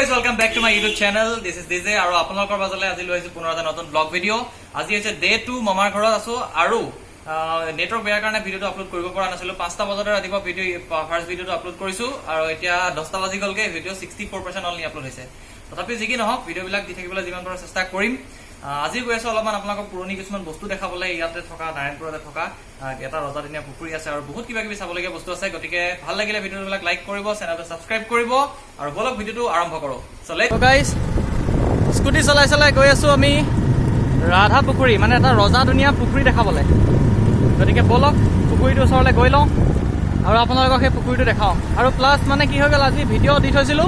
guys, welcome back to my YouTube channel. This is DJ আৰু আপোনালোকৰ মাজলৈ আজি লৈ আহিছো পুনৰ এটা নতুন ব্লগ ভিডিও। আজি হৈছে ডে 2 মামাৰ ঘৰত আছো আৰু নেটৱৰ্ক বেয়াৰ কাৰণে ভিডিওটো আপলোড কৰিব পৰা নাছিলো। 5টা বজাত ৰাতিপুৱা ভিডিও ফাৰ্স্ট ভিডিওটো আপলোড কৰিছো আৰু এতিয়া 10টা বাজি গলগে ভিডিও 64% অনলি আপলোড হৈছে। তথাপি যি কি নহওক ভিডিওবিলাক দি থাকিবলৈ যিমান পাৰো চেষ্টা কৰিম। আজি গৈ আছো অলপমান আপোনালোকক পুৰণি কিছুমান বস্তু দেখাবলৈ ইয়াতে থকা নাৰায়ণপুৰতে থকা এটা ৰজাদিনীয়া পুখুৰী আছে আৰু বহুত কিবা কিবি চাবলগীয়া বস্তু আছে। গতিকে ভাল লাগিলে ভিডিওবিলাক লাইক কৰিব, চেনেলটো সাবস্ক্ৰাইব কৰিব আৰু বলক ভিডিওটো আৰম্ভ কৰো। সো গাইস, স্কুটি চলাই চলাই গৈ আছো আমি ৰাধা পুখুৰী, মানে এটা ৰজাদিনীয়া পুখুৰী দেখাবলৈ। গতিকে বলক পুখুৰীটোৰ ওচৰলৈ গৈ লওঁ আৰু আপোনালোকক সেই পুখুৰীটো দেখাওঁ। আৰু প্লাছ মানে কি হৈ গ'ল, আজি ভিডিঅ' দি থৈছিলো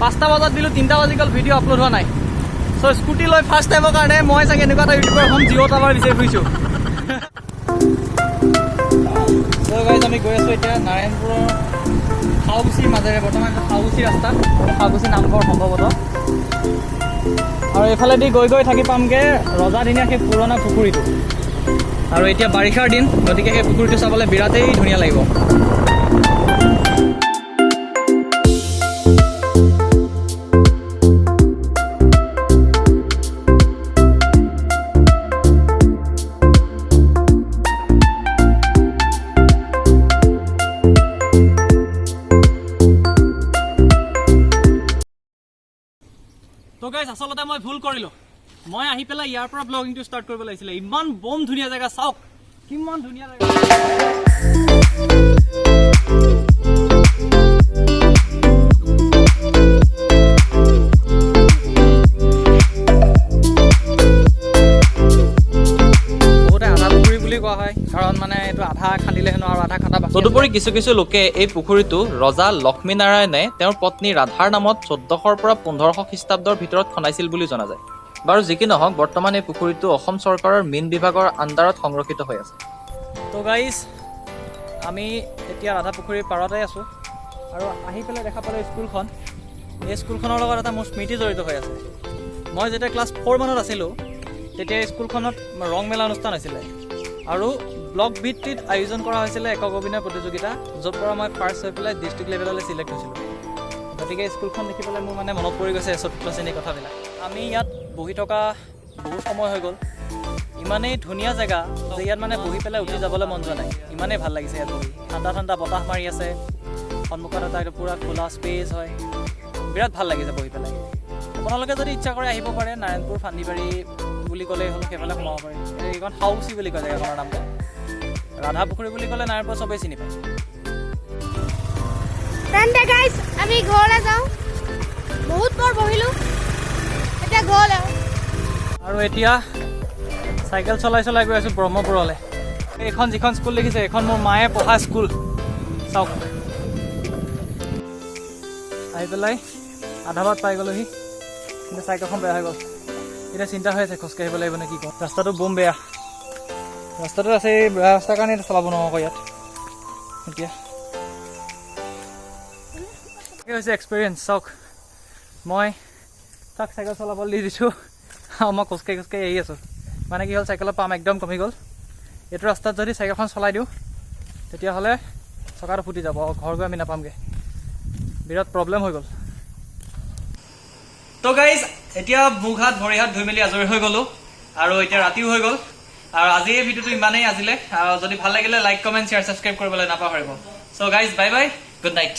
5টা বজাত দিলো, 3টা বাজি গ'ল ভিডিঅ' আপলোড হোৱা নাই। সো স্কুটি লৈ ফাৰ্ষ্ট টাইমৰ কাৰণে মই চাগে এনেকুৱা এটা ইউটিউবৰ এখন জিঅ' টাৱাৰ বিচাৰি ফুৰিছোঁ। সো গাইজ, আমি গৈ আছোঁ এতিয়া নাৰায়ণপুৰৰ খাউগুচিৰ মাজেৰে। বৰ্তমান খাউগুচি ৰাস্তা, খাউগুচি নামঘৰ সম্ভৱতঃ। আৰু এইফালেদি গৈ গৈ থাকি পামগৈ ৰজাদিনীয়া সেই পুৰণা পুখুৰীটো। আৰু এতিয়া বাৰিষাৰ দিন, গতিকে সেই পুখুৰীটো চাবলৈ বিৰাটেই ধুনীয়া লাগিব। তো গাইজ, আচলতে মই ভুল কৰিলোঁ। মই আহি পেলাই ইয়াৰ পৰা ব্লগিংটো ষ্টাৰ্ট কৰিব লাগিছিলে। ইমান বম ধুনীয়া জেগা, চাওক কিমান ধুনীয়া জেগা। বহুতে আধা পুখুৰী বুলি কোৱা হয়, কাৰণ মানে এইটো আধা খান্দিলে হেনো আৰু আধা খান্দা। তদুপৰি কিছু কিছু লোকে এই পুখুৰীটো ৰজা লক্ষ্মীনাৰায়ণে তেওঁৰ পত্নী ৰাধাৰ নামত 1400ৰ পৰা 1500 খ্ৰীষ্টাব্দৰ ভিতৰত খন্দাইছিল বুলি জনা যায়। বাৰু যি কি নহওক, বৰ্তমান এই পুখুৰীটো অসম চৰকাৰৰ মীন বিভাগৰ আণ্ডাৰত সংৰক্ষিত হৈ আছে। তো গাইজ, আমি এতিয়া ৰাধা পুখুৰীৰ পাৰতে আছোঁ আৰু আহি পেলাই দেখা পালোঁ স্কুলখন। এই স্কুলখনৰ লগত এটা মোৰ স্মৃতি জড়িত হৈ আছে। মই যেতিয়া ক্লাছ 4 মানত আছিলোঁ, তেতিয়া স্কুলখনত ৰং মেলা অনুষ্ঠান হৈছিলে আৰু ব্লক ভিত্তিত আয়োজন কৰা হৈছিলে একক অভিনয় প্ৰতিযোগিতা, য'ৰ পৰা মই ফাৰ্ষ্ট হৈ পেলাই ডিষ্ট্ৰিক্ট লেভেললৈ চিলেক্ট হৈছিলোঁ। গতিকে স্কুলখন দেখি পেলাই মোৰ মানে মনত পৰি গৈছে 4th শ্ৰেণীৰ কথাবিলাক। আমি ইয়াত বহি থকা বহুত সময় হৈ গ'ল। ইমানেই ধুনীয়া জেগা যে ইয়াত মানে বহি পেলাই উঠি যাবলৈ মন যোৱা নাই। ইমানেই ভাল লাগিছে ইয়াত বহি। ঠাণ্ডা ঠাণ্ডা বতাহ মাৰি আছে, সন্মুখত এটা পূৰা খোলা স্পেচ হয়, বিৰাট ভাল লাগিছে বহি পেলাই। আপোনালোকে যদি ইচ্ছা কৰে আহিব পাৰে, নাৰায়ণপুৰ ফান্দিবাৰী বুলি ক'লেই হ'ল, সেইফালে সোমাব পাৰে। এইখন খাউগুচি বুলি কয় জেগাখনৰ নামটো। ৰাধা পুখুৰী বুলি ক'লে নাৰায়ণপুৰ চবেই চিনি পায়। আমি ঘৰলৈ যাওঁ, বহুত বৰ বহিলোঁ, এতিয়া ঘৰলৈ। আৰু এতিয়া চাইকেল চলাই চলাই গৈ আছোঁ ব্ৰহ্মপুৰলৈ। এইখন যিখন স্কুল দেখিছে, এইখন মোৰ মায়ে পঢ়া স্কুল। চাওক, আহি পেলাই আধা বাট পাই গ'লোহি, কিন্তু চাইকেলখন বেয়া হৈ গ'ল। এতিয়া চিন্তা হৈ আছে খোজকাঢ়িব লাগিব নে কি কওঁ। ৰাস্তাটো বম বেয়া, ৰাস্তাটো আছে, এই বেয়া ৰাস্তাৰ কাৰণে চলাব নোৱাৰোঁ আকৌ ইয়াত। এতিয়া কি হৈছে এক্সপিৰিয়েঞ্চ, চাওক। মই তাক চাইকেল চলাবলৈ দি দিছোঁ আৰু মই খোজকাঢ়ি খোজকাঢ়ি আহি আছোঁ। মানে কি হ'ল, চাইকেলৰ পাম একদম কমি গ'ল। এইটো ৰাস্তাত যদি চাইকেলখন চলাই দিওঁ, তেতিয়াহ'লে চকাটো ফুটি যাব আৰু ঘৰ গৈ আমি নাপামগৈ। বিৰাট প্ৰব্লেম হৈ গ'ল। তো গাইজ, এতিয়া মুখ হাত ভৰি হাত ধুই মেলি আজৰি হৈ গ'লোঁ আৰু এতিয়া ৰাতিও হৈ গ'ল। আৰু আজি এই ভিডিঅ'টো ইমানেই আজিলে। আৰু যদি ভাল লাগিলে লাইক, কমেণ্ট, শ্বেয়াৰ, ছাবস্ক্ৰাইব কৰিবলৈ নাপাহৰিব। So' guys, bye bye, good night.